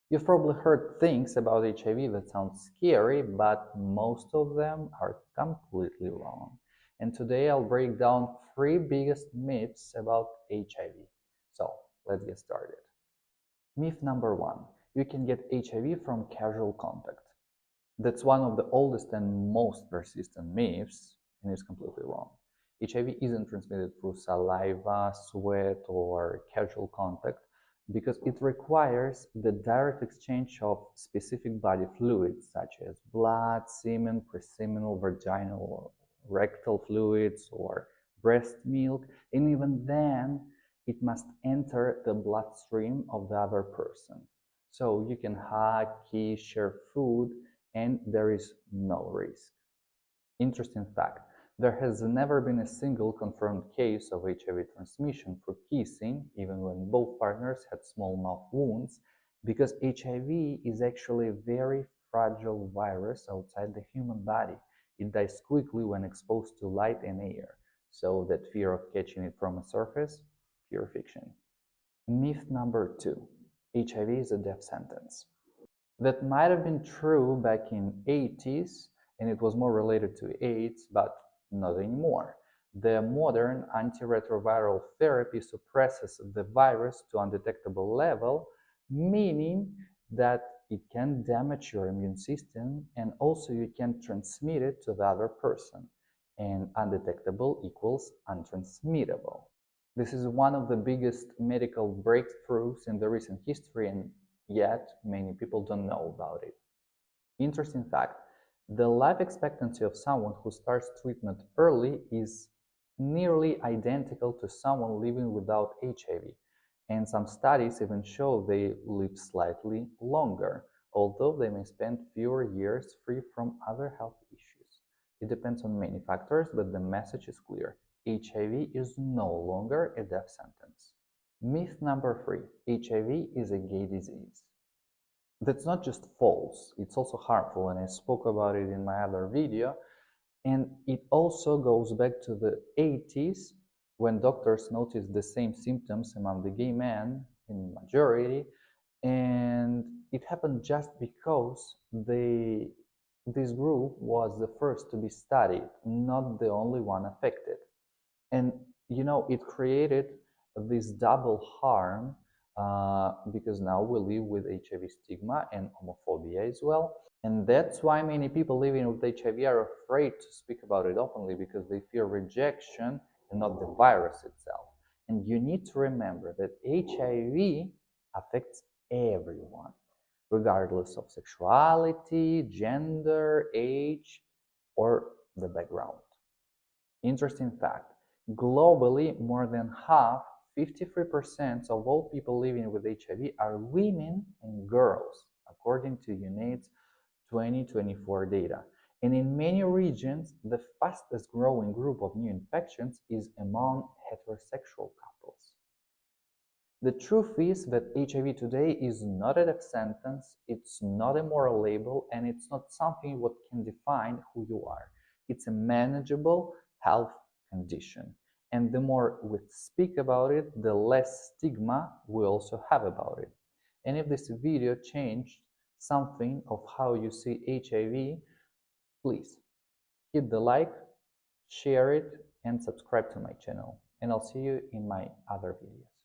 You've probably heard things about HIV that sound scary, but most of them are completely wrong. And today I'll break down 3 biggest myths about HIV. So let's get started. Myth number 1. You can get HIV from casual contact. That's one of the oldest and most persistent myths, and it's completely wrong. HIV isn't transmitted through saliva, sweat, or casual contact because it requires the direct exchange of specific body fluids such as blood, semen, preseminal, vaginal, or rectal fluids, or breast milk, and even then, it must enter the bloodstream of the other person. So you can hug, kiss, share food, and there is no risk. Interesting fact, there has never been a single confirmed case of HIV transmission through kissing, even when both partners had small mouth wounds, because HIV is actually a very fragile virus outside the human body. It dies quickly when exposed to light and air, so that fear of catching it from a surface, pure fiction. Myth number 2, HIV is a death sentence. That might have been true back in 80s, and it was more related to AIDS, but not anymore. The modern antiretroviral therapy suppresses the virus to undetectable level, meaning that it can damage your immune system and also you can transmit it to the other person. And undetectable equals untransmittable. This is one of the biggest medical breakthroughs in the recent history, and yet many people don't know about it. Interesting fact, the life expectancy of someone who starts treatment early is nearly identical to someone living without HIV, and some studies even show they live slightly longer, although they may spend fewer years free from other health issues. It depends on many factors, but the message is clear. HIV is no longer a death sentence. Myth number 3. HIV is a gay disease. That's not just false, it's also harmful, and I spoke about it in my other video. And it also goes back to the 80s when doctors noticed the same symptoms among the gay men in majority, and it happened just because this group was the first to be studied, not the only one affected. And it created this double harm because now we live with HIV stigma and homophobia as well. And that's why many people living with HIV are afraid to speak about it openly, because they fear rejection and not the virus itself. And you need to remember that HIV affects everyone, regardless of sexuality, gender, age, or the background. Interesting fact, globally, more than half, 53% of all people living with HIV are women and girls, according to UNAIDS 2024 data. And in many regions, the fastest growing group of new infections is among heterosexual couples. The truth is that HIV today is not a death sentence, it's not a moral label, and it's not something what can define who you are. It's a manageable health condition. And the more we speak about it, the less stigma we also have about it. And if this video changed something of how you see HIV, please hit the like, share it, and subscribe to my channel. And I'll see you in my other videos.